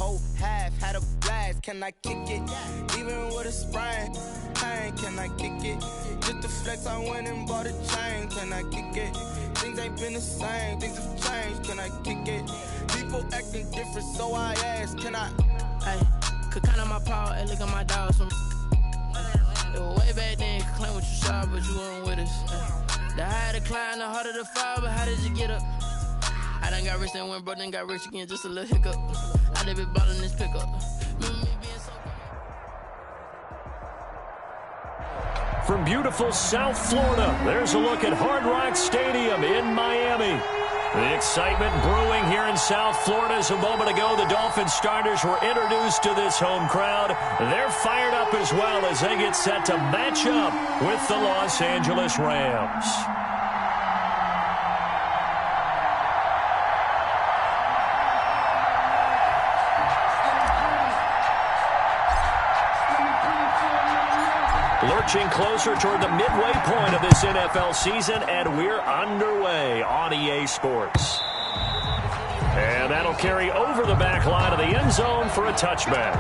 whole half, had a blast. Can I kick it? Even with a sprain, pain, can I kick it? Just to flex, I went and bought a chain. Can I kick it? Things ain't been the same, things have changed. Can I kick it? People acting different, so I ask, can I? Hey, could count on my power, hey, look at my dogs from. It was way back then, could claim what you saw, but you weren't with us. The higher the climb, the harder the fall, but how did you get up? I done got rich and went broke, then got rich again, just a little hiccup. I done been ballin' this pickup. Remember me being so. From beautiful South Florida, there's a look at Hard Rock Stadium in Miami. The excitement brewing here in South Florida as a moment ago the Dolphins starters were introduced to this home crowd. They're fired up as well as they get set to match up with the Los Angeles Rams. Lurching closer toward the midway point of this NFL season, and we're underway on EA Sports. And that'll carry over the back line of the end zone for a touchback.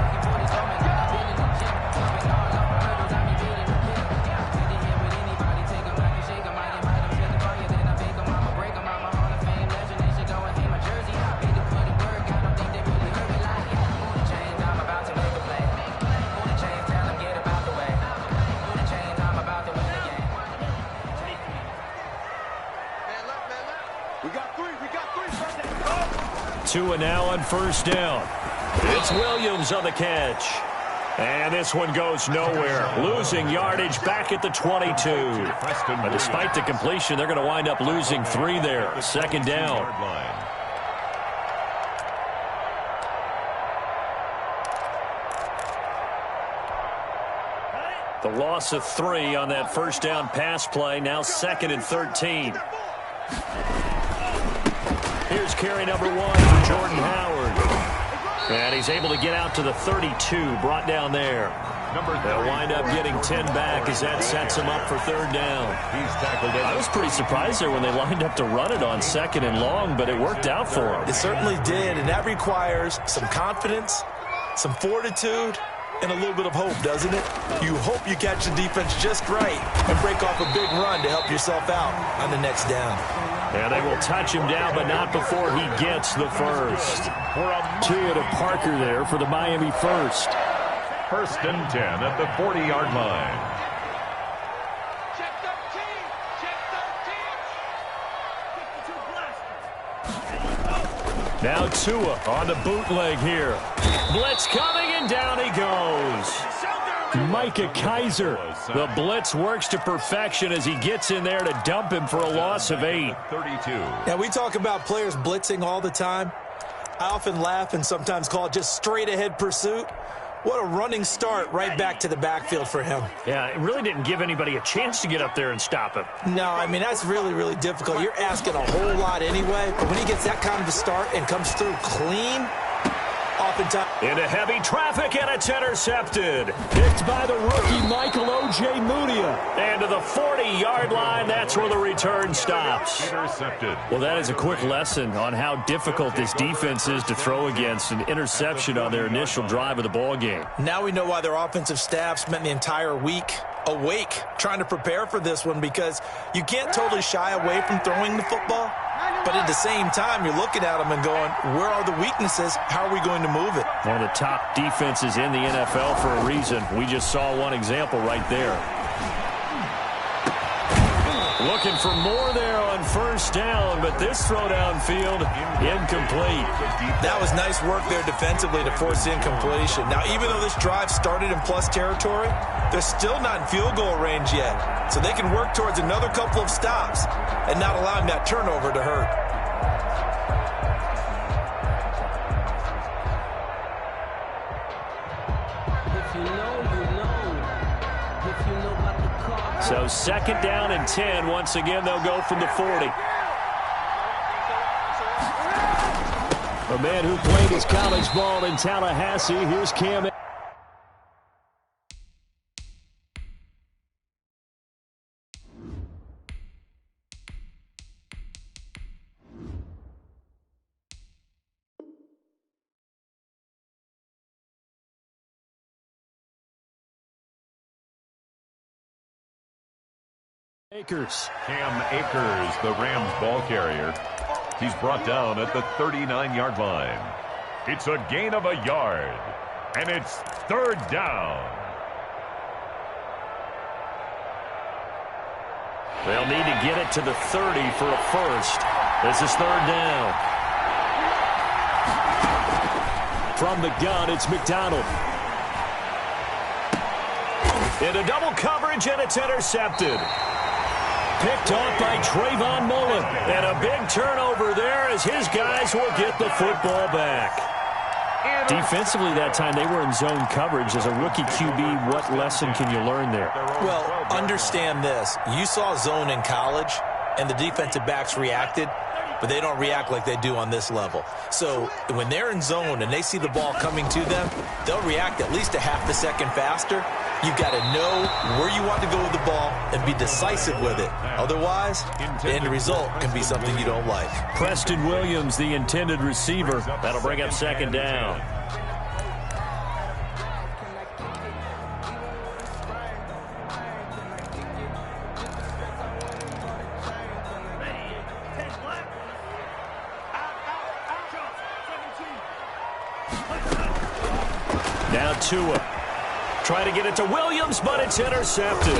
Two and now on first down. It's Williams on the catch. And this one goes nowhere. Losing yardage back at the 22. But despite the completion, they're going to wind up losing 3 there. Second down. The loss of 3 on that first down pass play. Now 2nd and 13. Here's carry number 1 for Jordan Howard. And he's able to get out to the 32, brought down there. They'll wind up getting 10 back as that sets him up for third down. I was pretty surprised there when they lined up to run it on 2nd and long, but it worked out for him. It certainly did, and that requires some confidence, some fortitude, and a little bit of hope, doesn't it? You hope you catch the defense just right and break off a big run to help yourself out on the next down. And they will touch him down, but not before he gets the first. Chia to Parker there for the Miami first. 1st and 10 at the 40-yard line. Now Tua on the bootleg here. Blitz coming, and down he goes. Micah Kiser. The blitz works to perfection as he gets in there to dump him for a loss of 8. 32. Yeah, we talk about players blitzing all the time. I often laugh and sometimes call it just straight-ahead pursuit. What a running start right back to the backfield for him. Yeah, it really didn't give anybody a chance to get up there and stop him. No, I mean, that's really, really difficult. You're asking a whole lot anyway, but when he gets that kind of a start and comes through clean, oftentimes. Into heavy traffic, and it's intercepted. Picked by the rookie Michael Ojemudia. And to the 40-yard line, that's where the return stops. Intercepted. Well, that is a quick lesson on how difficult this defense is to throw against. An interception on their initial drive of the ball game. Now we know why their offensive staff spent the entire week awake trying to prepare for this one, because you can't totally shy away from throwing the football. But at the same time, you're looking at them and going, where are the weaknesses? How are we going to move it? One of the top defenses in the NFL for a reason. We just saw one example right there. Looking for more there on first down, but this throw downfield, incomplete. That was nice work there defensively to force incompletion. Now, even though this drive started in plus territory, they're still not in field goal range yet. So they can work towards another couple of stops and not allowing that turnover to hurt. So 2nd down and 10. Once again, they'll go from the 40. A man who played his college ball in Tallahassee. Here's Cam. Akers. Cam Akers, the Rams ball carrier. He's brought down at the 39-yard line. It's a gain of a yard, and it's third down. They'll need to get it to the 30 for a first. This is third down. From the gun, it's McDonald. Into double coverage, and it's intercepted. Picked off by Trayvon Mullen. And a big turnover there as his guys will get the football back. Defensively that time, they were in zone coverage. As a rookie QB, what lesson can you learn there? Well, understand this. You saw zone in college, and the defensive backs reacted, but they don't react like they do on this level. So when they're in zone and they see the ball coming to them, they'll react at least a half a second faster. You've got to know where you want to go with the ball and be decisive with it. Otherwise, the end result can be something you don't like. Preston Williams, the intended receiver. That'll bring up second down. Now Tua. Try to get it to Williams, but it's intercepted.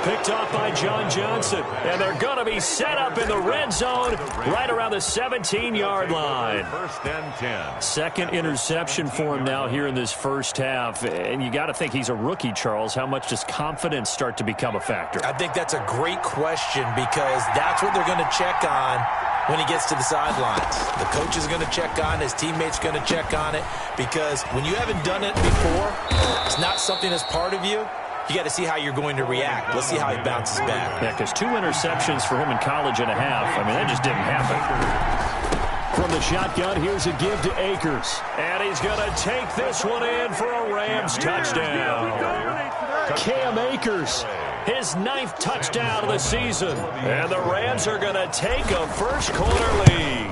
Picked off by John Johnson. And they're going to be set up in the red zone right around the 17-yard line. First and 10. Second interception for him now here in this first half. And you got to think he's a rookie, Charles. How much does confidence start to become a factor? I think that's a great question because that's what they're going to check on when he gets to the sidelines. The coach is going to check on it. His teammate's going to check on it because when you haven't done it before, it's not something that's part of you. You got to see how you're going to react. Let's see how he bounces back. Yeah, because 2 interceptions for him in college and a half. I mean, that just didn't happen. From the shotgun, here's a give to Akers. And he's going to take this one in for a Rams touchdown. Cam Akers, his 9th touchdown of the season. And the Rams are going to take a first-quarter lead.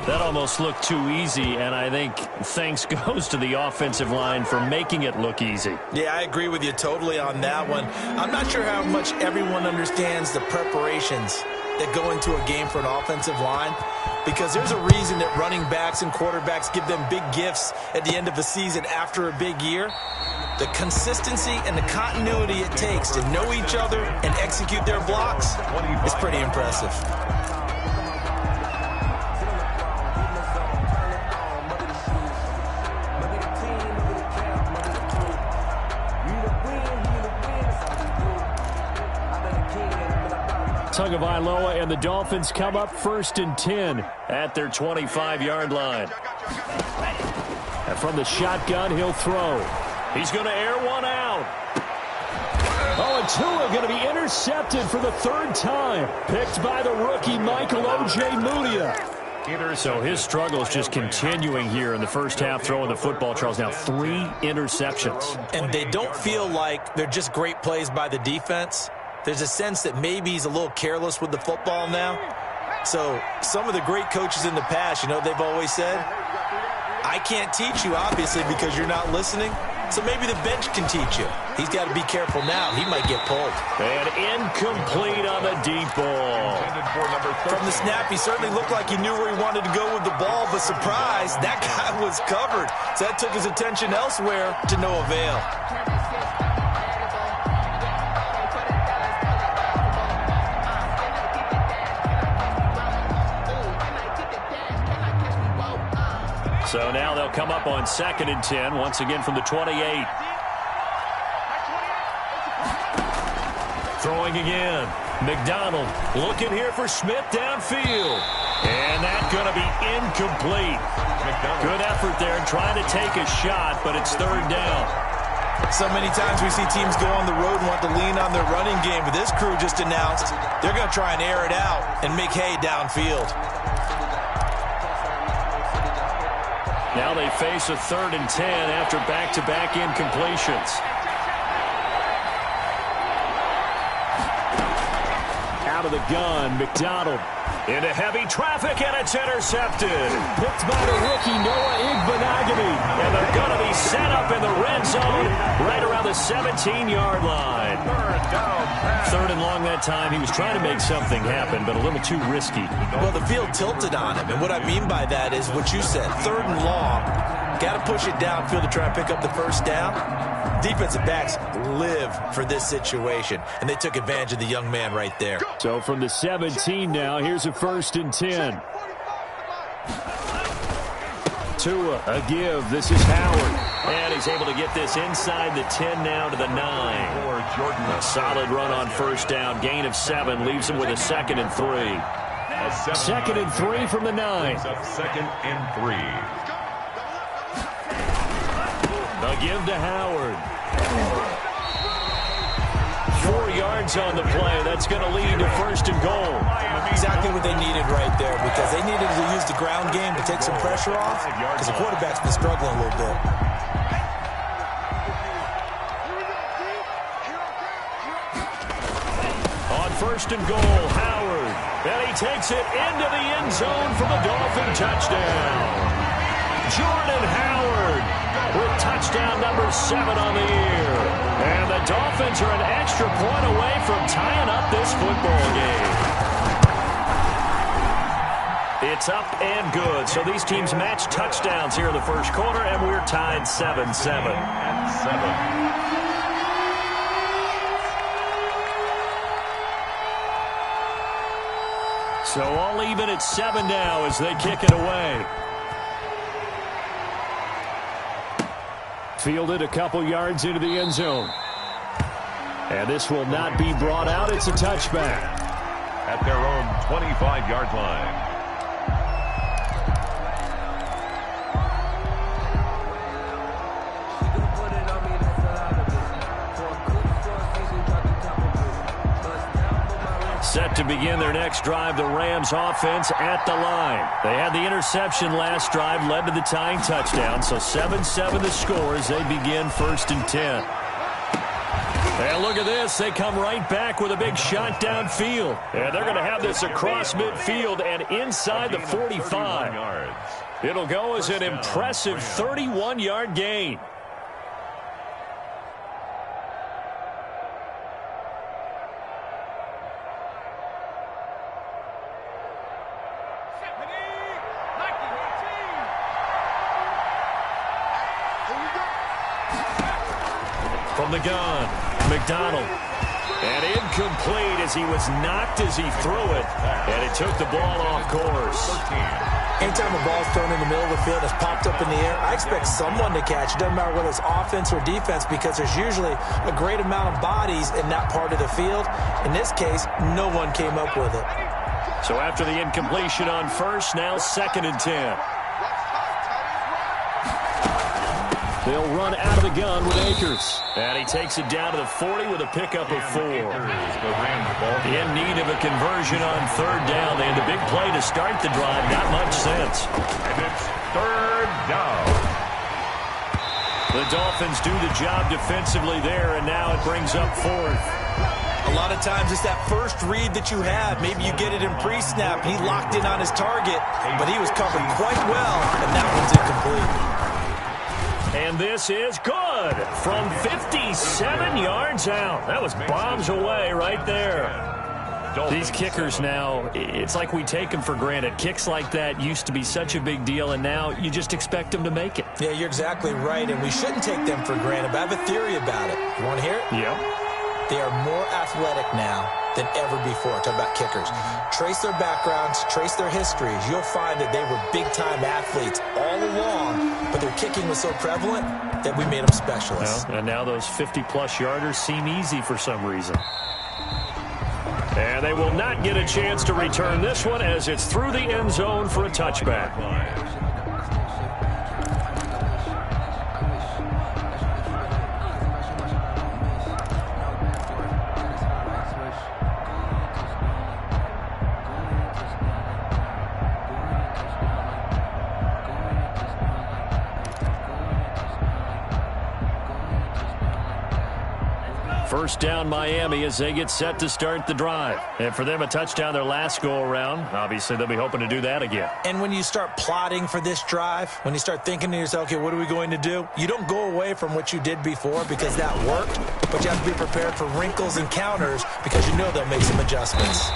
That almost looked too easy, and I think thanks goes to the offensive line for making it look easy. Yeah, I agree with you totally on that one. I'm not sure how much everyone understands the preparations that go into a game for an offensive line, because there's a reason that running backs and quarterbacks give them big gifts at the end of the season after a big year. The consistency and the continuity it takes to know each other and execute their blocks is pretty impressive. Tagovailoa and the Dolphins come up 1st and 10 at their 25-yard line. And from the shotgun, he'll throw. He's going to air one out. Oh, and Tua going to be intercepted for the 3rd time. Picked by the rookie Michael O.J. Mudia. So his struggle is just continuing here in the first half, throwing the football, Charles. Now 3 interceptions. And they don't feel like they're just great plays by the defense. There's a sense that maybe he's a little careless with the football now. So some of the great coaches in the past, you know, they've always said, I can't teach you, obviously, because you're not listening. So maybe the bench can teach you. He's got to be careful now. He might get pulled. And incomplete on the deep ball. From the snap, he certainly looked like he knew where he wanted to go with the ball, but surprise, that guy was covered. So that took his attention elsewhere to no avail. So now they'll come up on 2nd and 10, once again from the 28. Throwing again. McDonald looking here for Smith downfield. And that's going to be incomplete. Good effort there trying to take a shot, but it's 3rd down. So many times we see teams go on the road and want to lean on their running game, but this crew just announced they're going to try and air it out and make hay downfield. Now they face a 3rd and 10 after back-to-back incompletions. Out of the gun, McDonald into heavy traffic, and it's intercepted. Picked by the rookie Noah Igbenogany. And they're going to be set up in the red zone right around the 17-yard line. Third and long that time. He was trying to make something happen, but a little too risky. Well, the field tilted on him, and what I mean by that is what you said. Third and long, got to push it downfield to try and pick up the first down. Defensive backs live for this situation, and they took advantage of the young man right there. So from the 17 now, here's a 1st and 10. Tua, a give. This is Howard. And he's able to get this inside the 10 now to the 9. A solid run on first down. Gain of 7 leaves him with a 2nd and 3. 2nd and 3 from the 9. 2nd and 3. A give to Howard. 4 yards on the play. That's going to lead to 1st and goal. Exactly what they needed right there, because they needed to use the ground game to take some pressure off, because the quarterback's been struggling a little bit. On 1st and goal, Howard. And he takes it into the end zone for the Dolphin touchdown. Jordan Howard with touchdown number 7 on the year. And the Dolphins are an extra point away from tying up this football game. It's up and good. So these teams match touchdowns here in the first quarter, and we're tied 7-7. So all even at 7 now as they kick it away. Fielded a couple yards into the end zone. And this will not be brought out. It's a touchback. At their own 25-yard line. Set to begin their next drive, the Rams offense at the line. They had the interception last drive, led to the tying touchdown, so 7-7 the score as they begin 1st and 10. And look at this. They come right back with a big shot downfield. And they're going to have this across midfield and inside the 45. It'll go as an impressive 31-yard gain. From the gun, McDonald. And incomplete as he was knocked as he threw it. And it took the ball off course. Anytime a ball's thrown in the middle of the field, it's popped up in the air, I expect someone to catch. It doesn't matter whether it's offense or defense, because there's usually a great amount of bodies in that part of the field. In this case, no one came up with it. So after the incompletion on first, now 2nd and 10. They'll run out of the gun with Akers. And he takes it down to the 40 with a pickup of 4. In need of a conversion on 3rd down. They had the big play to start the drive. Not much sense. And it's 3rd down. The Dolphins do the job defensively there, and now it brings up 4th. A lot of times it's that first read that you have. Maybe you get it in pre-snap. He locked in on his target, but he was covered quite well, and that one's incomplete. And this is good from 57 yards out. That was bombs away right there. These kickers now, it's like we take them for granted. Kicks like that used to be such a big deal, and now you just expect them to make it. Yeah, you're exactly right, and we shouldn't take them for granted, but I have a theory about it. You want to hear it? Yeah. They are more athletic now than ever before. Talk about kickers. Trace their backgrounds, trace their histories. You'll find that they were big-time athletes all along, but their kicking was so prevalent that we made them specialists. Well, and now those 50-plus yarders seem easy for some reason. And they will not get a chance to return this one as it's through the end zone for a touchback. First down Miami as they get set to start the drive. And for them, a touchdown their last go-around. Obviously, they'll be hoping to do that again. And when you start plotting for this drive, when you start thinking to yourself, okay, what are we going to do? You don't go away from what you did before because that worked, but you have to be prepared for wrinkles and counters because you know they'll make some adjustments.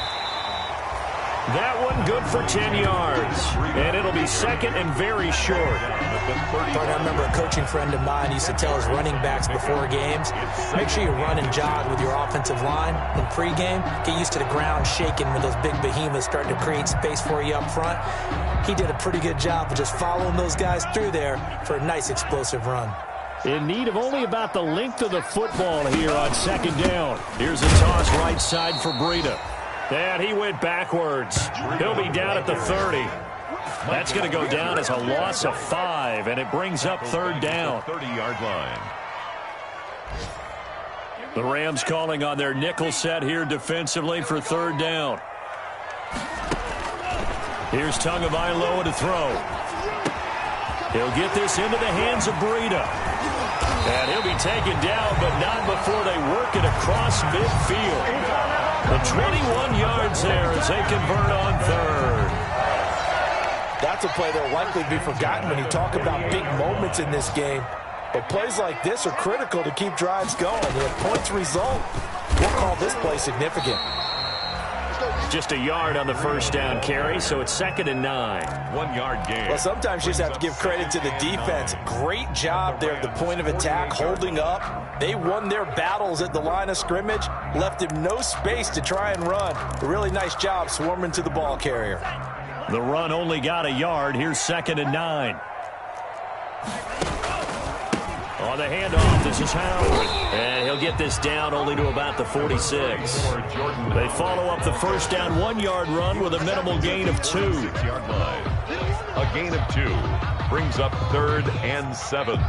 That one good for 10 yards. And it'll be second and very short. I remember a coaching friend of mine used to tell his running backs before games, make sure you run and jog with your offensive line in pregame. Get used to the ground shaking when those big behemoths start to create space for you up front. He did a pretty good job of just following those guys through there for a nice explosive run. In need of only about the length of the football here on second down. Here's a toss right side for Breida. And he went backwards. He'll be down at the 30. That's going to go down as a loss of 5, and it brings up third down. 30-yard line. The Rams calling on their nickel set here defensively for third down. Here's Tagovailoa to throw. He'll get this into the hands of Breida. And he'll be taken down, but not before they work it across midfield. The 21 yards there as they convert on third. That's a play that will likely be forgotten when you talk about big moments in this game. But plays like this are critical to keep drives going. If points result, we'll call this play significant. Just a yard on the first down carry, so it's second and 9. 1 yard gain. Well, sometimes you just have to give credit to the defense. Great job there at the point of attack, holding up. They won their battles at the line of scrimmage, left him no space to try and run. A really nice job swarming to the ball carrier. The run only got a yard. Here's second and 9. On the handoff, this is Howard. And he'll get this down only to about the 46. They follow up the first down 1 yard run with a minimal gain of 2. 6-yard line. A gain of 2 brings up third and 7.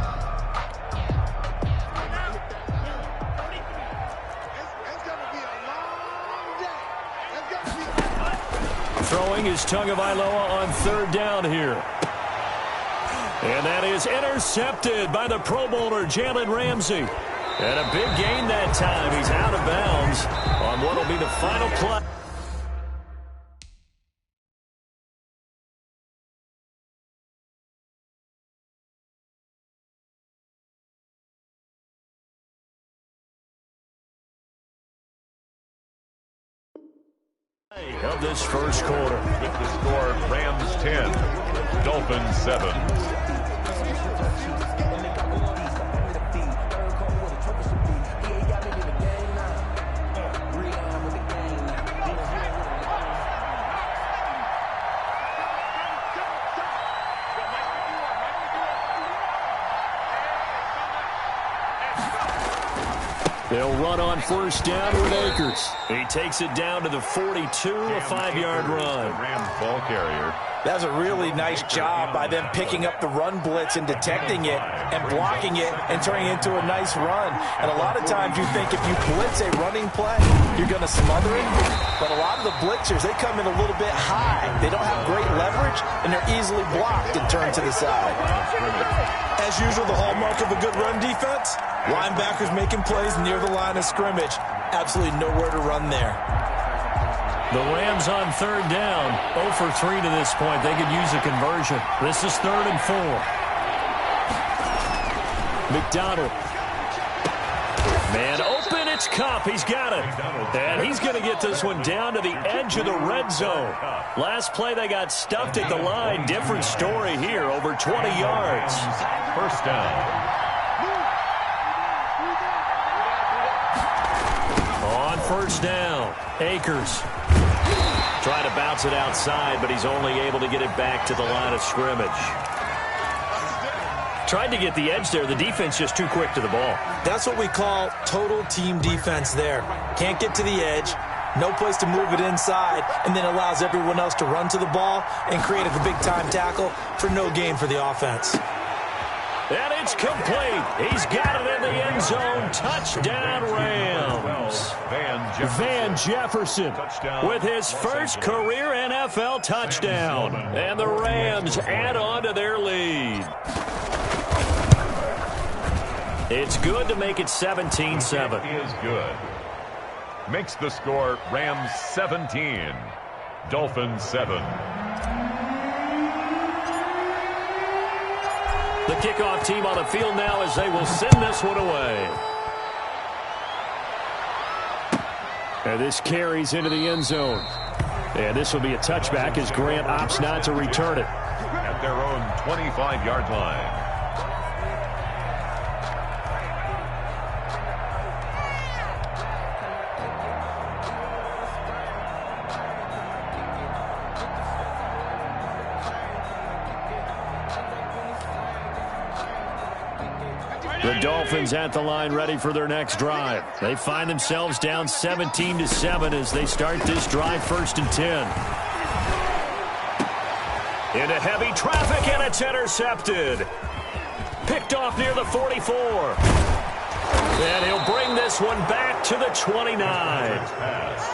Throwing is Tagovailoa on third down here. And that is intercepted by the Pro Bowler, Jalen Ramsey. And a big gain that time. He's out of bounds on what will be the final play. Of this first quarter. With the score, Rams 10, Dolphins 7. They'll run on first down with Akers. He takes it down to the 42, a 5-yard run. The Rams ball carrier. That's a really nice job by them picking up the run blitz and detecting it and blocking it and turning it into a nice run. And a lot of times you think if you blitz a running play, you're going to smother it. But a lot of the blitzers, they come in a little bit high. They don't have great leverage, and they're easily blocked and turned to the side. As usual, the hallmark of a good run defense, linebackers making plays near the line of scrimmage. Absolutely nowhere to run there. The Rams on third down, 0 for 3 to this point. They could use a conversion. This is 3rd and 4. McDonald. Man open, it's Kupp. He's got it. And he's going to get this one down to the edge of the red zone. Last play, they got stuffed at the line. Different story here, over 20 yards. First down. On first down, Akers. Trying to bounce it outside, but he's only able to get it back to the line of scrimmage. Tried to get the edge there. The defense just too quick to the ball. That's what we call total team defense there. Can't get to the edge, no place to move it inside, and then allows everyone else to run to the ball and create a big-time tackle for no gain for the offense. And it's complete. He's got it in the end zone. Touchdown, Rams. Van Jefferson with his first career NFL touchdown. And the Rams add on to their lead. It's good to make it 17-7. It is good. Makes the score Rams 17, Dolphins 7. The kickoff team on the field now as they will send this one away. And this carries into the end zone. And this will be a touchback as Grant opts not to return it. At their own 25-yard line. The Dolphins at the line ready for their next drive. They find themselves down 17-7 as they start this drive 1st and 10. Into heavy traffic, and it's intercepted. Picked off near the 44. And he'll bring this one back to the 29.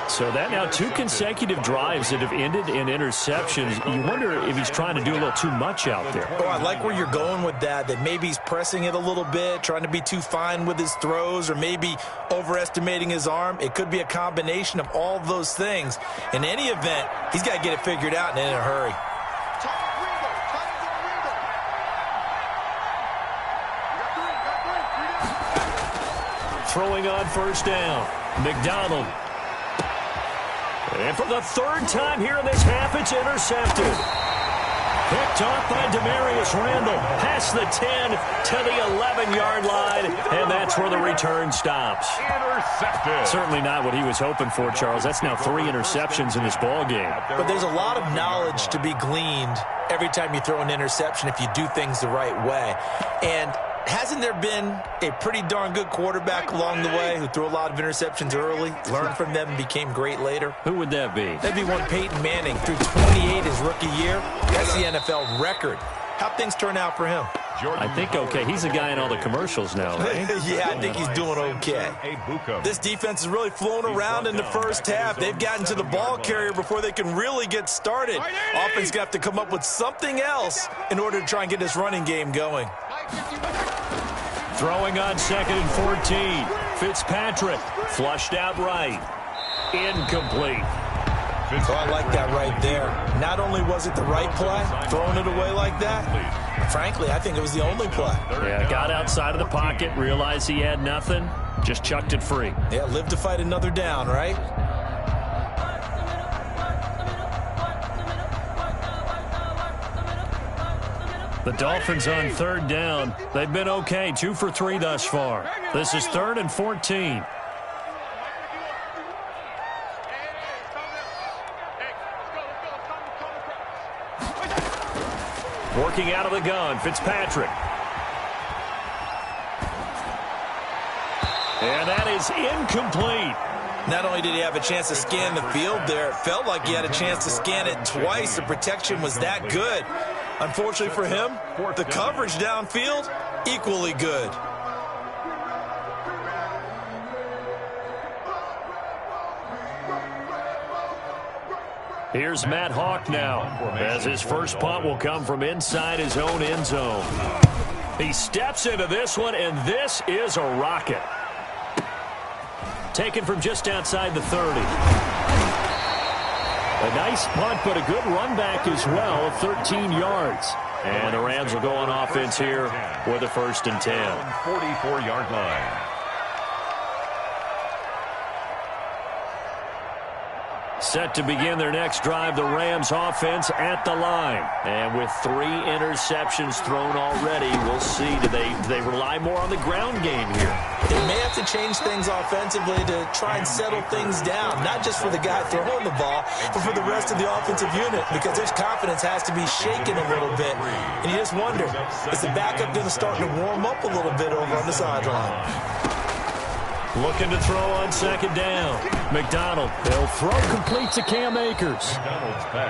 So that now 2 consecutive drives that have ended in interceptions. You wonder if he's trying to do a little too much out there. Oh, I like where you're going with that maybe he's pressing it a little bit, trying to be too fine with his throws, or maybe overestimating his arm. It could be a combination of all of those things. In any event, he's got to get it figured out and in a hurry. Throwing on 1st down, McDonald. And for the 3rd time here in this half, it's intercepted. Picked off by Demarius Randall. Past the 10 to the 11-yard line, and that's where the return stops. Intercepted. Certainly not what he was hoping for, Charles. That's now 3 interceptions in this ball game. But there's a lot of knowledge to be gleaned every time you throw an interception if you do things the right way. And hasn't there been a pretty darn good quarterback along the way who threw a lot of interceptions early, learned from them, and became great later? Who would that be? That'd be one Peyton Manning. Threw 28 his rookie year. That's the NFL record. How'd things turn out for him? I think okay. He's a guy in all the commercials now, right? Yeah, I think he's doing okay. This defense is really flown around in the first half. They've gotten to the ball carrier before they can really get started. Offense got to come up with something else in order to try and get this running game going. Throwing on 2nd and 14. Fitzpatrick flushed out right. Incomplete. Oh, I like that right there. Not only was it the right play, throwing it away like that, frankly, I think it was the only play. Yeah, got outside of the pocket, realized he had nothing, just chucked it free. Yeah, live to fight another down, right? The Dolphins on 3rd down. They've been okay, 2 for 3 thus far. This is 3rd and 14. Working out of the gun, Fitzpatrick. And that is incomplete. Not only did he have a chance to scan the field there, it felt like he had a chance to scan it twice. The protection was that good. Unfortunately for him, the coverage downfield, equally good. Here's Matt Hawk now, as his first punt will come from inside his own end zone. He steps into this one, and this is a rocket. Taken from just outside the 30. A nice punt, but a good run back as well of 13 yards. And the Rams will go on offense here with a 1st and 10. 44-yard line. Set to begin their next drive, the Rams offense at the line. And with 3 interceptions thrown already, we'll see. Do they rely more on the ground game here? They may have to change things offensively to try and settle things down, not just for the guy throwing the ball, but for the rest of the offensive unit, because his confidence has to be shaken a little bit. And you just wonder, is the backup going to start to warm up a little bit over on the sideline? Looking to throw on 2nd down. McDonald, they'll throw complete to Cam Akers.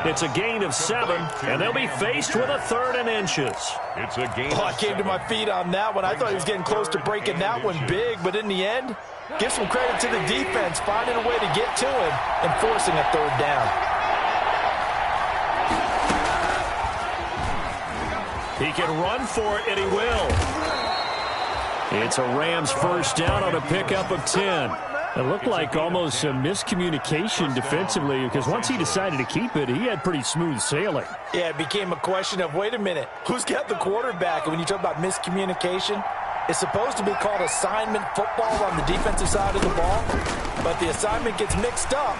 It's a gain of 7, and they'll be faced with a 3rd and inches. It's a gain. Oh, I came to my feet on that one. I thought he was getting close to breaking that one big, but in the end, give some credit to the defense, finding a way to get to him and forcing a 3rd down. He can run for it, and he will. It's a Rams first down on a pickup of 10. It looked like almost a miscommunication defensively because once he decided to keep it, he had pretty smooth sailing. Yeah, it became a question of, wait a minute, who's got the quarterback? And when you talk about miscommunication, it's supposed to be called assignment football on the defensive side of the ball, but the assignment gets mixed up.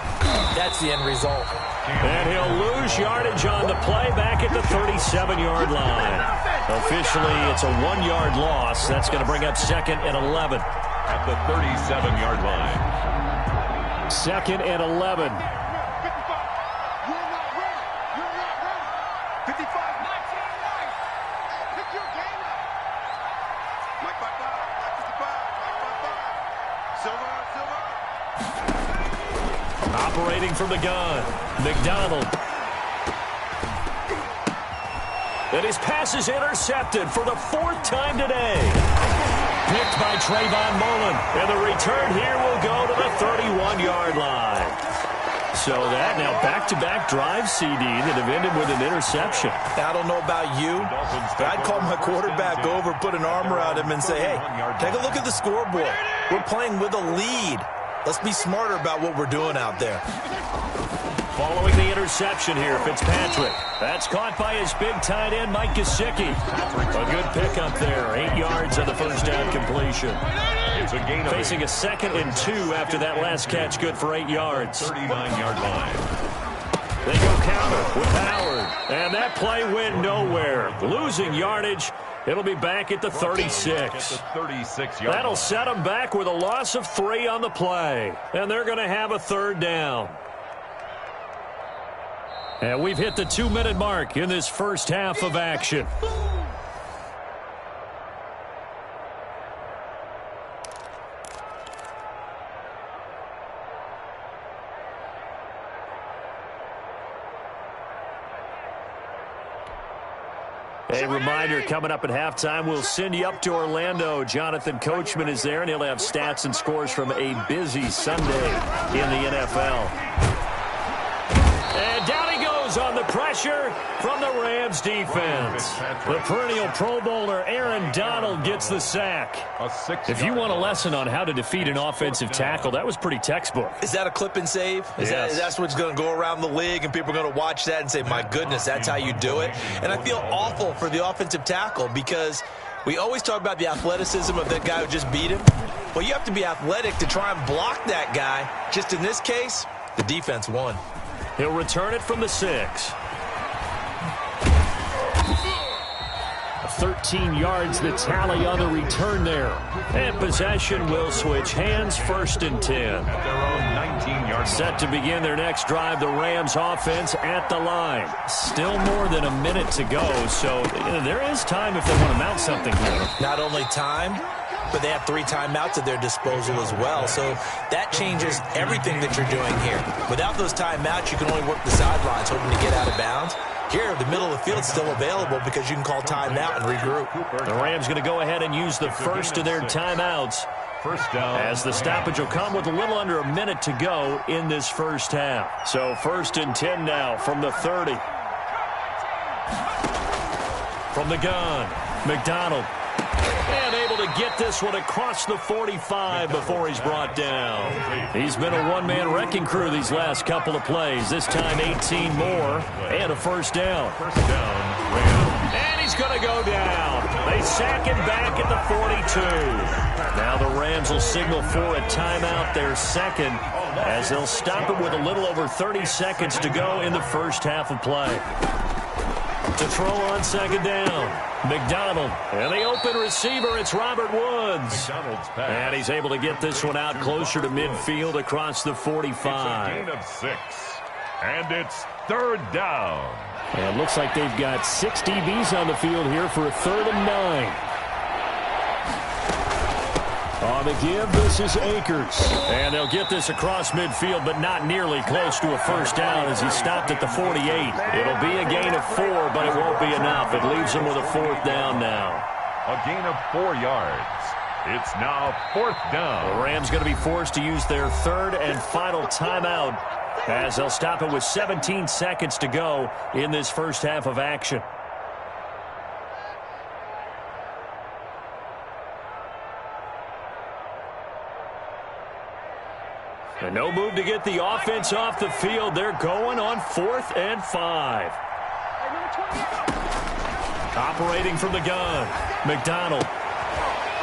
That's the end result. And he'll lose yardage on the play back at the 37-yard line. Officially, it's a 1-yard loss. That's going to bring up 2nd and 11. At the 37-yard line. 2nd and 11. 55. Operating from the gun, McDonald. And his pass is intercepted for the 4th time today. Picked by Trayvon Mullen. And the return here will go to the 31-yard line. So that now back-to-back drive CD that have ended with an interception. I don't know about you, but I'd call my quarterback over, put an arm around him, and say, hey, take a look at the scoreboard. We're playing with a lead. Let's be smarter about what we're doing out there. Following the interception here, Fitzpatrick. That's caught by his big tight end, Mike Gesicki. A good pickup there. 8 yards on the first down completion. Facing a 2nd and 2 after that last catch, good for 8 yards. 39-yard line. They go counter with Howard. And that play went nowhere. Losing yardage. It'll be back at the 36. That'll set them back with a loss of 3 on the play. And they're going to have a 3rd down. And we've hit the 2-minute mark in this first half of action. A reminder, coming up at halftime, we'll send you up to Orlando. Jonathan Coachman is there, and he'll have stats and scores from a busy Sunday in the NFL. And down he goes on the pressure from the Rams defense. The perennial Pro Bowler Aaron Donald gets the sack. If you want a lesson on how to defeat an offensive tackle, that was pretty textbook. Is that a clip and save? That's what's going to go around the league, and people are going to watch that and say, my goodness, that's how you do it? And I feel awful for the offensive tackle because we always talk about the athleticism of that guy who just beat him. Well, you have to be athletic to try and block that guy. Just in this case, the defense won. He'll return it from the 6. 13 yards the tally on the return there. And possession will switch hands, 1st and 10. At their own 19-yard line. Set to begin their next drive, the Rams offense at the line. Still more than a minute to go, so there is time if they want to mount something here. Not only time, but they have 3 timeouts at their disposal as well. So that changes everything that you're doing here. Without those timeouts, you can only work the sidelines, hoping to get out of bounds. Here, the middle of the field is still available because you can call timeout and regroup. The Rams going to go ahead and use the first of their timeouts. First down. As the stoppage will come with a little under a minute to go in this first half. So 1st and 10 now from the 30. From the gun, McDonald. And able to get this one across the 45 before he's brought down. He's been a one-man wrecking crew these last couple of plays. This time 18 more and a first down. First down, Rams. And he's going to go down. They sack him back at the 42. Now the Rams will signal for a timeout, their 2nd, as they'll stop it with a little over 30 seconds to go in the first half of play. To throw on 2nd down, McDonald. And the open receiver, it's Robert Woods. And he's able to get this one out closer to midfield across the 45. It's a gain of 6. And it's 3rd down. And it looks like they've got 6 DBs on the field here for a 3rd and 9. On the give, this is Akers. And they'll get this across midfield, but not nearly close to a first down as he stopped at the 48. It'll be a gain of 4, but it won't be enough. It leaves them with a 4th down now. A gain of 4 yards. It's now 4th down. The Rams going to be forced to use their 3rd and final timeout as they'll stop it with 17 seconds to go in this first half of action. And no move to get the offense off the field. They're going on 4th and 5. Operating from the gun, McDonald.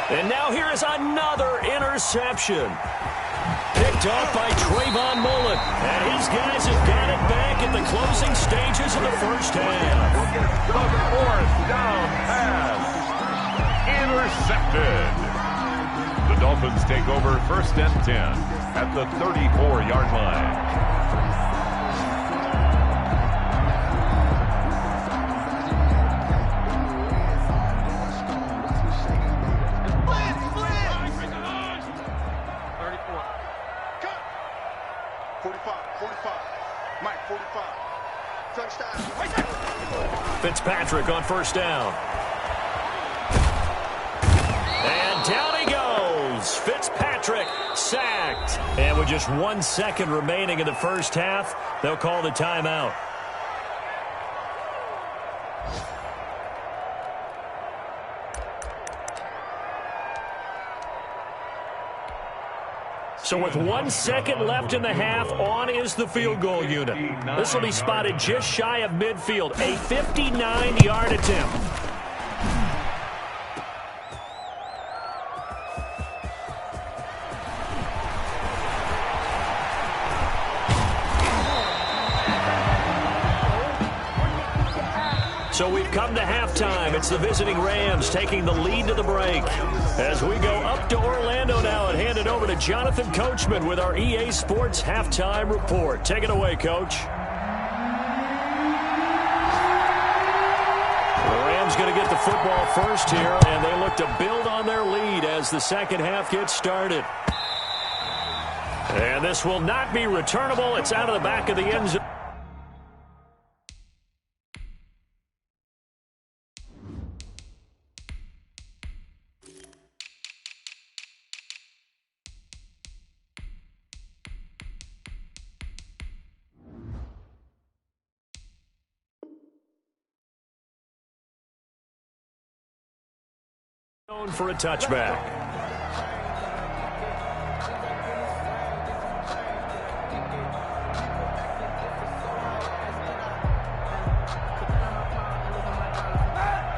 And now here is another interception. Picked off by Trayvon Mullen. And his guys have got it back at the closing stages of the first half. The 4th down pass. Intercepted. The Dolphins take over 1st and 10 at the 34-yard line. Fitzpatrick on 1st down. And down he goes. Fitzpatrick sacked. And with just 1 second remaining in the first half, they'll call the timeout. So with 1 second left in the half, on is the field goal unit. This will be spotted just shy of midfield. A 59-yard attempt. So we've come to halftime. It's the visiting Rams taking the lead to the break. As we go up to Orlando now and hand it over to Jonathan Coachman with our EA Sports Halftime Report. Take it away, Coach. The Rams going to get the football first here, and they look to build on their lead as the second half gets started. And this will not be returnable. It's out of the back of the end zone. For a touchback.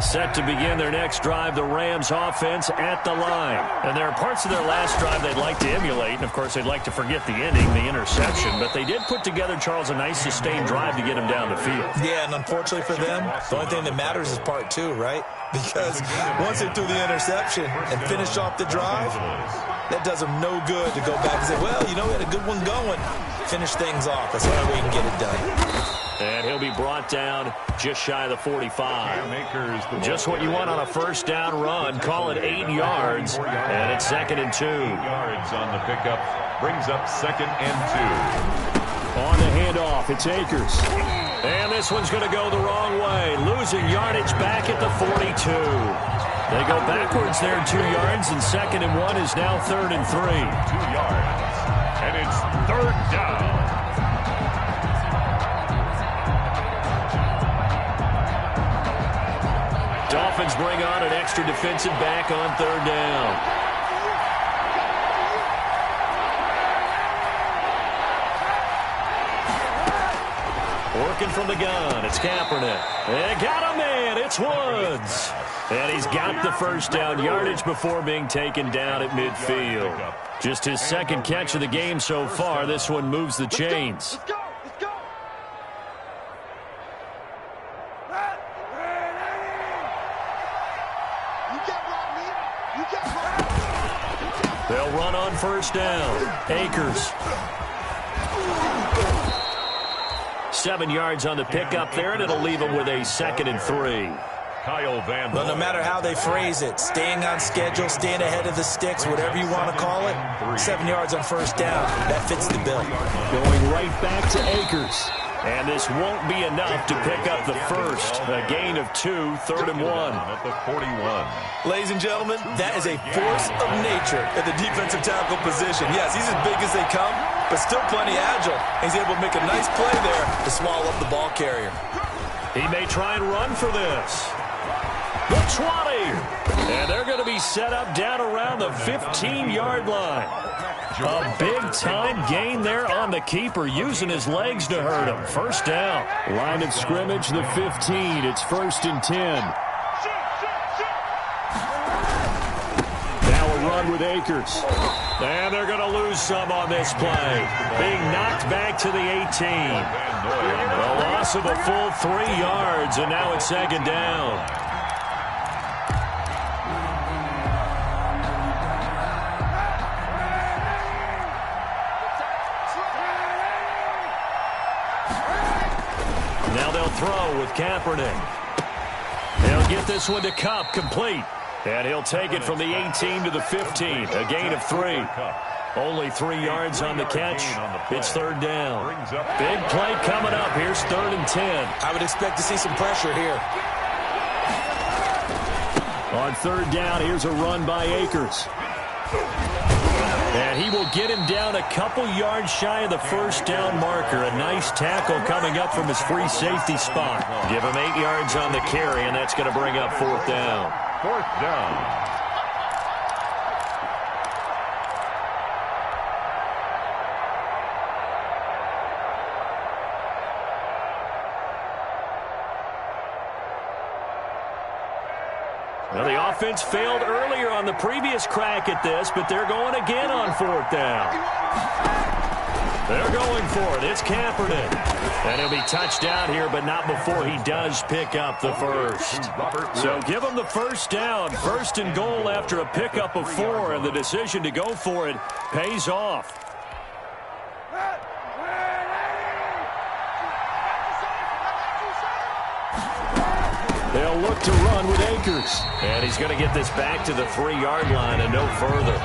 Set to begin their next drive, the Rams offense at the line. And there are parts of their last drive they'd like to emulate. And, of course, they'd like to forget the ending, the interception. But they did put together, Charles, a nice sustained drive to get them down the field. Yeah, and unfortunately for them, the only thing that matters is part 2, right? Because once they threw the interception and finished off the drive, that does them no good to go back and say, well, you know, we had a good one going. Finish things off. That's the only way you can get it done. And he'll be brought down just shy of the 45. Just what you want on a first down run. Call it 8 yards, and it's 2nd and 2. 8 yards on the pickup brings up 2nd and 2. On the handoff, it's Akers. And this one's going to go the wrong way. Losing yardage back at the 42. They go backwards there 2 yards, and 2nd and 1 is now 3rd and 3. 2 yards, and it's 3rd down. Dolphins bring on an extra defensive back on 3rd down. Working from the gun, it's Kaepernick. And got a man, it's Woods. And he's got the first down yardage before being taken down at midfield. Just his 2nd catch of the game so far. This one moves the chains. They'll run on 1st down. Akers. 7 yards on the pickup there, and it'll leave them with a 2nd and 3. Well, no matter how they phrase it, staying on schedule, staying ahead of the sticks, whatever you want to call it, 7 yards on 1st down. That fits the bill. Going right back to Akers. And this won't be enough to pick up the first. A gain of 2, 3rd and 1. At the 41. Ladies and gentlemen, that is a force of nature at the defensive tackle position. Yes, he's as big as they come, but still plenty agile. He's able to make a nice play there to swallow up the ball carrier. He may try and run for this. The 20. And they're going to be be set up down around the 15-yard line. A big-time gain there on the keeper, using his legs to hurt him. First down. Line of scrimmage, the 15. It's 1st and 10. Now a run with Akers. And they're going to lose some on this play. Being knocked back to the 18. A loss of a full 3 yards, and now it's 2nd down. Now they'll throw with Kaepernick. He'll get this one to Kupp, complete. And he'll take it from the 18 to the 15, a gain of 3. Only 3 yards on the catch. It's 3rd down. Big play coming up. Here's 3rd and 10. I would expect to see some pressure here. On 3rd down, here's a run by Akers. And he will get him down a couple yards shy of the 1st down marker. A nice tackle coming up from his free safety spot. Give him 8 yards on the carry, and that's going to bring up 4th down. 4th down. Well, the offense failed earlier on the previous crack at this, but they're going again on 4th down. They're going for it. It's Kaepernick. And he'll be touched down here, but not before he does pick up the first. So give him the 1st down. 1st and goal after a pickup of 4, and the decision to go for it pays off. They'll look to run with Akers. And he's going to get this back to the 3-yard line and no further.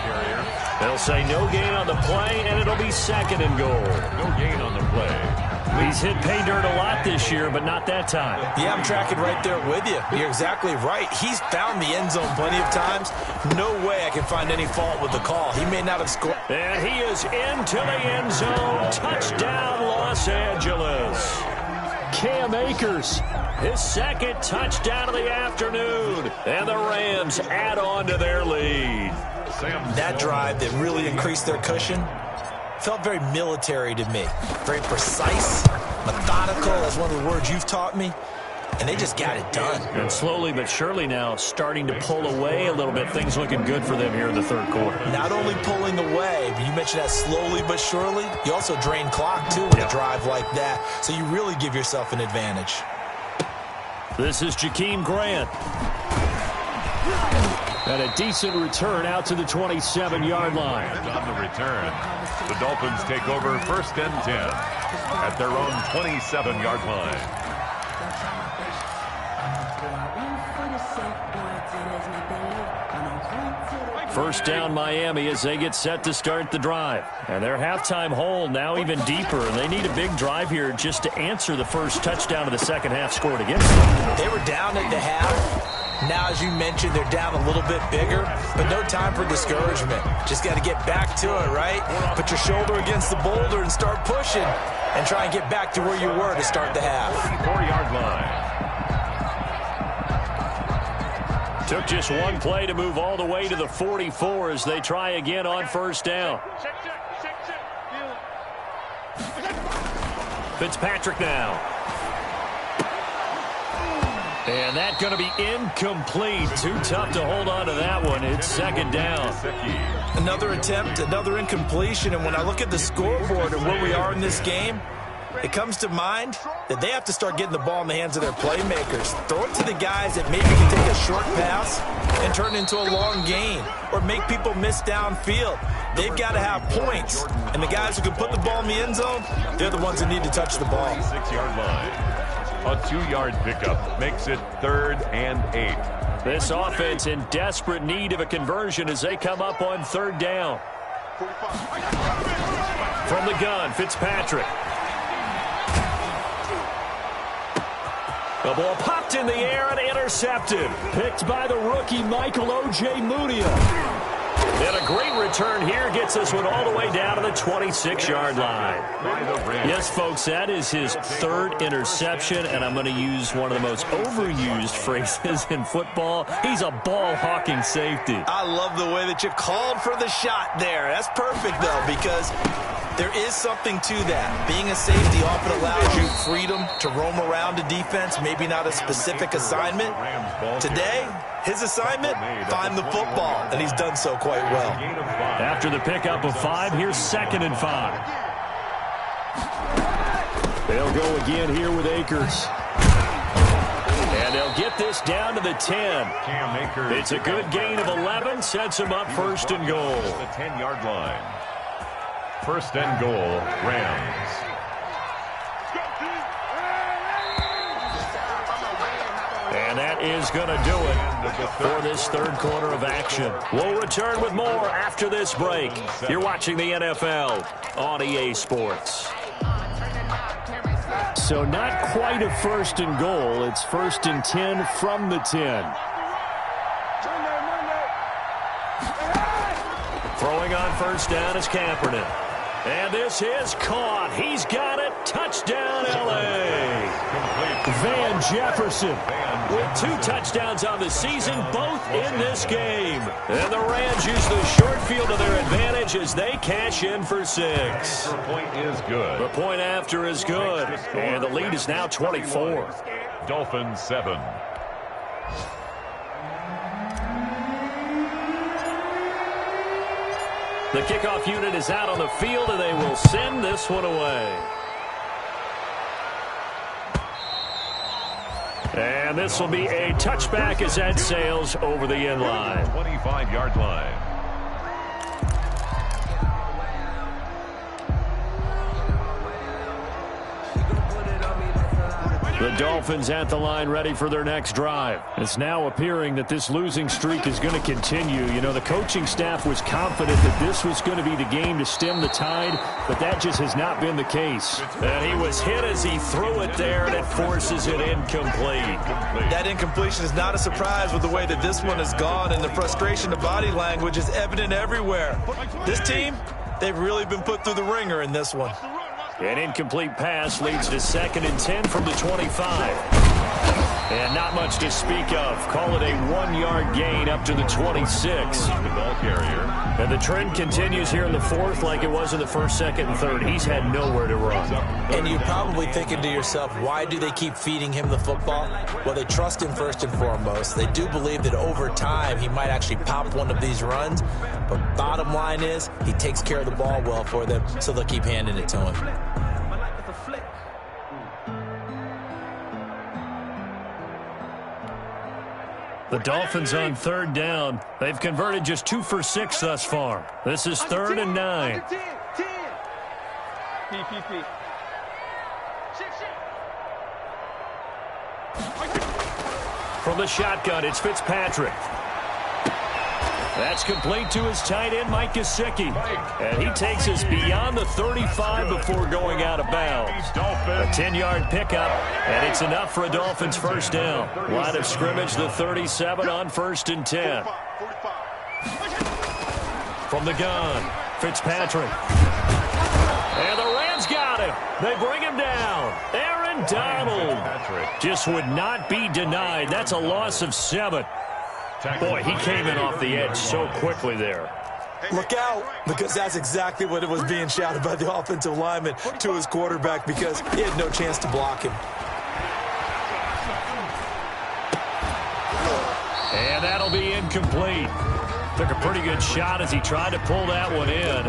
They'll say no gain on the play, and it'll be 2nd and goal. No gain on the play. He's hit pay dirt a lot this year, but not that time. Yeah, I'm tracking right there with you. You're exactly right. He's found the end zone plenty of times. No way I can find any fault with the call. He may not have scored. And he is into the end zone. Touchdown, Los Angeles. Cam Akers. His 2nd touchdown of the afternoon. And the Rams add on to their lead. That drive that really increased their cushion felt very military to me. Very precise, methodical, that's one of the words you've taught me. And they just got it done. And slowly but surely now starting to pull away a little bit. Things looking good for them here in the 3rd quarter. Not only pulling away, but you mentioned that slowly but surely. You also drain clock, too, with a drive like that. So you really give yourself an advantage. This is Jakeem Grant. And a decent return out to the 27-yard line. On the return, the Dolphins take over 1st and 10 at their own 27-yard line. First down Miami as they get set to start the drive. And their halftime hole now even deeper. And they need a big drive here just to answer the first touchdown of the 2nd half scored against them. They were down at the half. Now, as you mentioned, they're down a little bit bigger, but no time for discouragement. Just got to get back to it, right? Put your shoulder against the boulder and start pushing and try and get back to where you were to start the half. 4-yard line. Took just one play to move all the way to the 44 as they try again on 1st down. Fitzpatrick now. And that's going to be incomplete. Too tough to hold on to that one. It's 2nd down. Another attempt, another incompletion. And when I look at the scoreboard and where we are in this game, it comes to mind that they have to start getting the ball in the hands of their playmakers. Throw it to the guys that maybe can take a short pass and turn it into a long gain or make people miss downfield. They've got to have points. And the guys who can put the ball in the end zone, they're the ones that need to touch the ball. 6-yard line. A 2-yard pickup makes it 3rd and 8. This offense in desperate need of a conversion as they come up on 3rd down. From the gun, Fitzpatrick. The ball popped in the air and intercepted. Picked by the rookie Michael O.J. Mudia. And a great return here gets this one all the way down to the 26-yard line. Yes, folks, that is his third interception, and I'm going to use one of the most overused phrases in football. He's a ball-hawking safety. I love the way that you called for the shot there. That's perfect, though, because there is something to that. Being a safety often allows you freedom to roam around a defense, maybe not a specific assignment. Today, his assignment, find the football, and he's done so quite well. After the pickup of 5, here's 2nd and 5. They'll go again here with Akers. And they'll get this down to the 10. It's a good gain of 11, sets them up 1st and goal. The 10-yard line. 1st and goal, Rams. And that is going to do it for this third quarter of action. We'll return with more after this break. You're watching the NFL on EA Sports. So not quite a 1st and goal. It's 1st and 10 from the 10. Throwing on 1st down is Kaepernick. And this is caught. He's got it. Touchdown, L.A. Van Jefferson with 2 touchdowns on the season, both in this game. And the Rams use the short field to their advantage as they cash in for 6. The point is good. The point after is good. And the lead is now 24. Dolphins 7. The kickoff unit is out on the field, and they will send this one away. And this will be a touchback as that sails over the end line. 25-yard line. The Dolphins at the line ready for their next drive. It's now appearing that this losing streak is going to continue. You know, the coaching staff was confident that this was going to be the game to stem the tide, but that just has not been the case. And he was hit as he threw it there, and it forces it incomplete. That incompletion is not a surprise with the way that this one has gone, and the frustration of body language is evident everywhere. This team, they've really been put through the ringer in this one. An incomplete pass leads to 2nd and 10 from the 25. And not much to speak of. Call it a 1-yard gain up to the 26. The ball carrier. And the trend continues here in the 4th like it was in the 1st, 2nd, and 3rd. He's had nowhere to run. And you're probably thinking to yourself, why do they keep feeding him the football? Well, they trust him first and foremost. They do believe that over time he might actually pop one of these runs. But bottom line is he takes care of the ball well for them, so they'll keep handing it to him. The Dolphins on 3rd down. They've converted just 2 for 6 thus far. This is 3rd and 9. From the shotgun, it's Fitzpatrick. That's complete to his tight end, Mike Gesicki. And he takes us beyond the 35 before going out of bounds. A 10-yard pickup, and it's enough for a Dolphins 1st down. Line of scrimmage, the 37 on 1st and 10. From the gun, Fitzpatrick. And the Rams got him. They bring him down. Aaron Donald just would not be denied. That's a loss of 7. Boy, he came in off the edge so quickly there. Look out, because that's exactly what it was being shouted by the offensive lineman to his quarterback, because he had no chance to block him. And that'll be incomplete. Took a pretty good shot as he tried to pull that one in.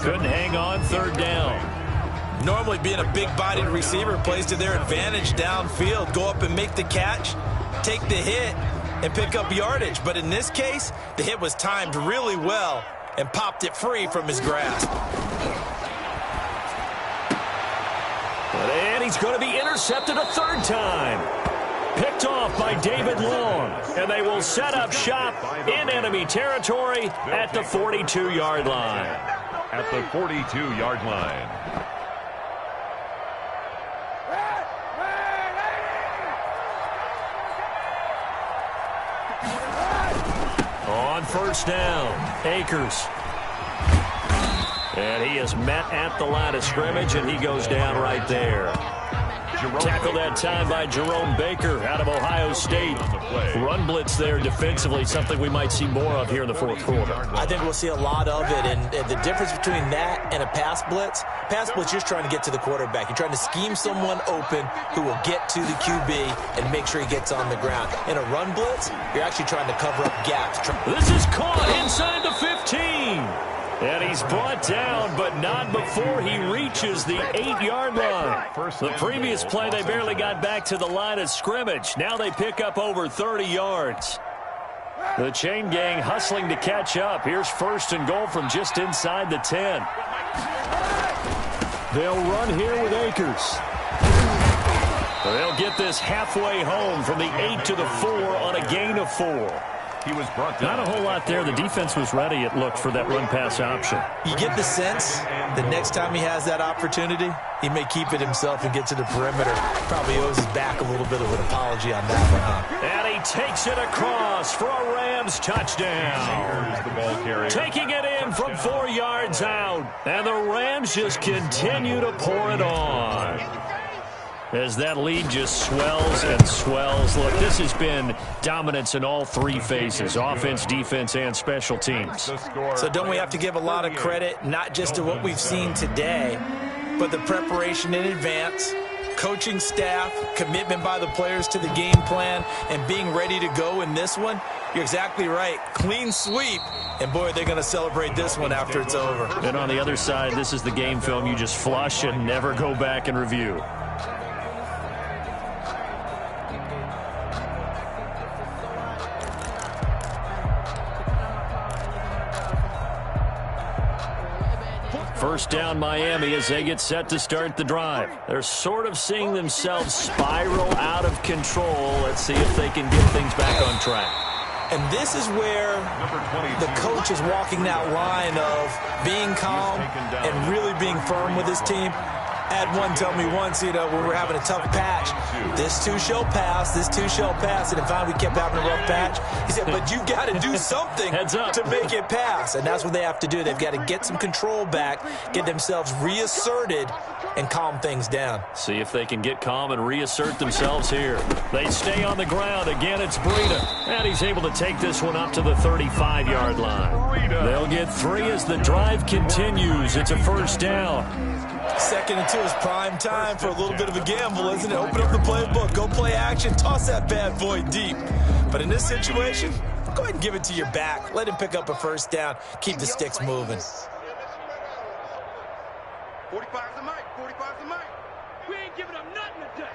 Couldn't hang on 3rd down. Normally being a big-bodied receiver plays to their advantage downfield. Go up and make the catch, take the hit, and pick up yardage. But in this case, the hit was timed really well and popped it free from his grasp. And he's going to be intercepted a 3rd time. Picked off by David Long. And they will set up shop in enemy territory at the 42-yard line. At the 42-yard line. On first down. Akers. And he is met at the line of scrimmage, and he goes down right there. Tackled that time by Jerome Baker out of Ohio State. Run blitz there defensively, something we might see more of here in the fourth quarter. I think we'll see a lot of it, and the difference between that and a pass blitz, you're just trying to get to the quarterback. You're trying to scheme someone open who will get to the QB and make sure he gets on the ground. In a run blitz, you're actually trying to cover up gaps. This is caught inside the 15. And he's brought down, but not before he reaches the 8-yard line. The previous play, they barely got back to the line of scrimmage. Now they pick up over 30 yards. The chain gang hustling to catch up. Here's first and goal from just inside the 10. They'll run here with Akers. They'll get this halfway home from the 8 to the 4 on a gain of 4. He was brought down. Not a whole lot there. The defense was ready, it looked, for that run-pass option. You get the sense the next time he has that opportunity, he may keep it himself and get to the perimeter. Probably owes his back a little bit of an apology on that one, huh? And he takes it across for a Rams touchdown. Here's the ball carrier. Taking it in from 4 yards out. And the Rams just continue to pour it on. As that lead just swells and swells. Look, this has been dominance in all three phases, offense, defense, and special teams. So don't we have to give a lot of credit, not just to what we've seen today, but the preparation in advance, coaching staff, commitment by the players to the game plan, and being ready to go in this one? You're exactly right. Clean sweep. And, boy, they're going to celebrate this one after it's over. And on the other side, this is the game film you just flush and never go back and review. First down Miami as they get set to start the drive. They're sort of seeing themselves spiral out of control. Let's see if they can get things back on track. And this is where the coach is walking that line of being calm and really being firm with his team. Had one tell me once, when we're having a tough patch, this too shall pass, this too shall pass. And finally we kept having a rough patch. He said, but you got to do something to make it pass. And that's what they have to do. They've got to get some control back, get themselves reasserted, and calm things down. See if they can get calm and reassert themselves here. They stay on the ground. Again, it's Breida. And he's able to take this one up to the 35-yard line. They'll get 3 as the drive continues. It's a first down. 2nd and 2 is prime time for a little bit of a gamble, isn't it? Open up the playbook, go play action, toss that bad boy deep. But in this situation, go ahead and give it to your back. Let him pick up a first down. Keep the sticks moving. 45's the mic. 45's the mic. We ain't giving up nothing today.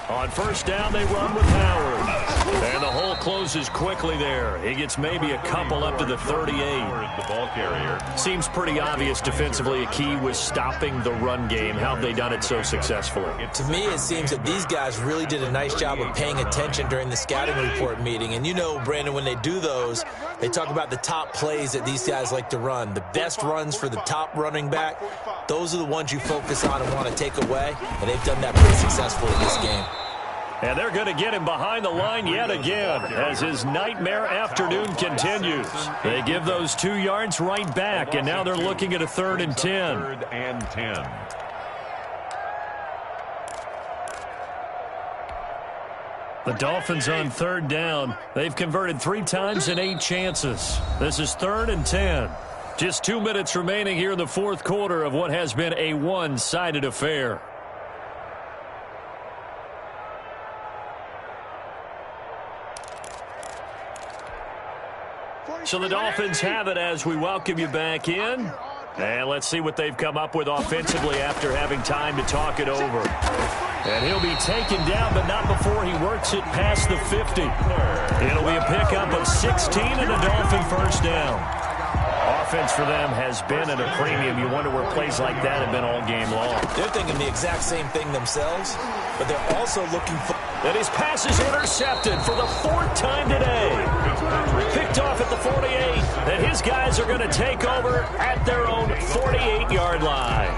On first down, they run with Howard. And the hole closes quickly there. He gets maybe a couple up to the 38. The ball carrier. Seems pretty obvious defensively a key was stopping the run game. How have they done it so successfully? To me, it seems that these guys really did a nice job of paying attention during the scouting report meeting. And you know, Brandon, when they do those, they talk about the top plays that these guys like to run. The best runs for the top running back, those are the ones you focus on and want to take away. And they've done that pretty successfully in this game. And they're going to get him behind the line yet again as his nightmare afternoon continues. They give those 2 yards right back, and now they're looking at a 3rd and 10. 3rd and 10. The Dolphins on 3rd down. They've converted 3 times in 8 chances. This is 3rd and 10. Just 2 minutes remaining here in the fourth quarter of what has been a one-sided affair. So the Dolphins have it as we welcome you back in. And let's see what they've come up with offensively after having time to talk it over. And he'll be taken down, but not before he works it past the 50. It'll be a pickup of 16 and a Dolphin first down. Offense for them has been at a premium. You wonder where plays like that have been all game long. They're thinking the exact same thing themselves, but they're also looking for... And his pass is intercepted for the 4th time today. Picked off at the 48, and his guys are going to take over at their own 48-yard line.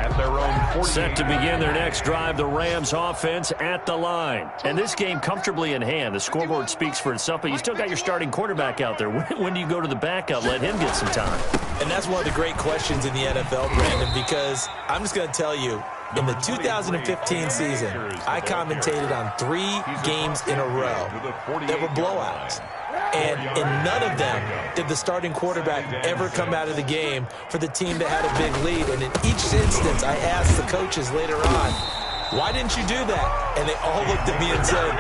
at their own 40. Set to begin their next drive, the Rams offense at the line. And this game comfortably in hand. The scoreboard speaks for itself, but you still got your starting quarterback out there. When do you go to the backup, let him get some time? And that's one of the great questions in the NFL, Brandon, because I'm just going to tell you, in the 2015 season, I commentated on 3 games in a row that were blowouts. And in none of them did the starting quarterback ever come out of the game for the team that had a big lead. And in each instance, I asked the coaches later on, why didn't you do that? And they all looked at me and said,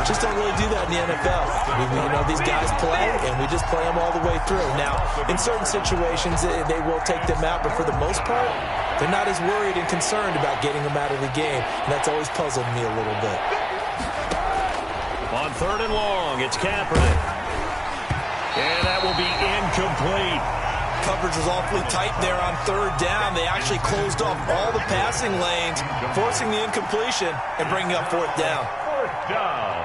just don't really do that in the NFL. These guys play, and we just play them all the way through. Now, in certain situations, they will take them out, but for the most part, they're not as worried and concerned about getting them out of the game. And that's always puzzled me a little bit. On 3rd and long, it's Kaepernick. And that will be incomplete. Coverage was awfully tight there on 3rd down. They actually closed off all the passing lanes, forcing the incompletion and bringing up 4th down. 4th down.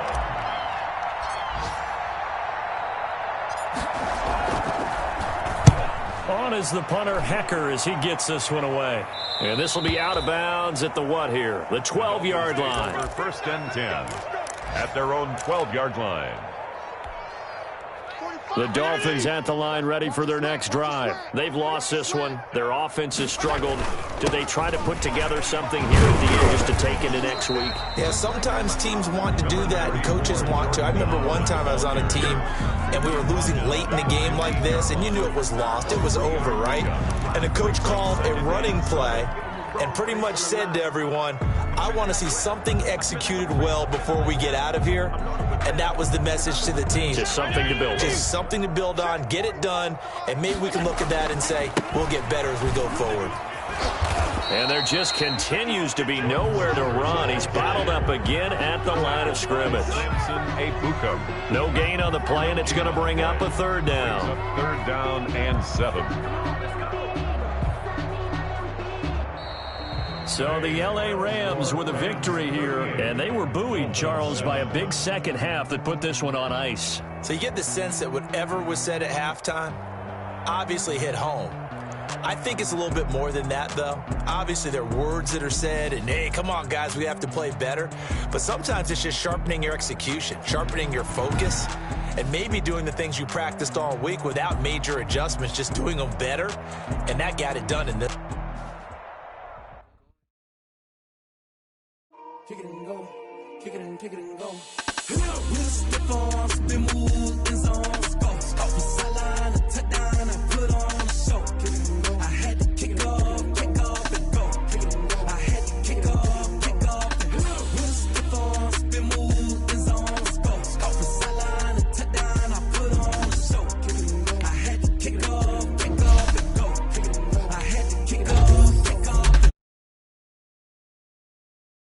On is the punter, Hecker, as he gets this one away. And this will be out of bounds at the what here? The 12-yard line. 1st and 10 at their own 12-yard line. The Dolphins at the line, ready for their next drive. They've lost this one. Their offense has struggled. Do they try to put together something here at the end just to take into next week? Yeah, sometimes teams want to do that and coaches want to. I remember one time I was on a team and we were losing late in a game like this, and you knew it was lost. It was over, right? And the coach called a running play and pretty much said to everyone, I want to see something executed well before we get out of here. And that was the message to the team. Just something to build on. Just something to build on, get it done, and maybe we can look at that and say, we'll get better as we go forward. And there just continues to be nowhere to run. He's bottled up again at the line of scrimmage. No gain on the play, and it's going to bring up a 3rd down. 3rd down and 7. So the L.A. Rams with a victory here, and they were buoyed, Charles, by a big second half that put this one on ice. So you get the sense that whatever was said at halftime obviously hit home. I think it's a little bit more than that, though. Obviously, there are words that are said, and, hey, come on, guys, we have to play better. But sometimes it's just sharpening your execution, sharpening your focus, and maybe doing the things you practiced all week without major adjustments, just doing them better, and that got it done in this. Kick it and go. Kick it and go. With a stiff arm, spin move in zones. Go.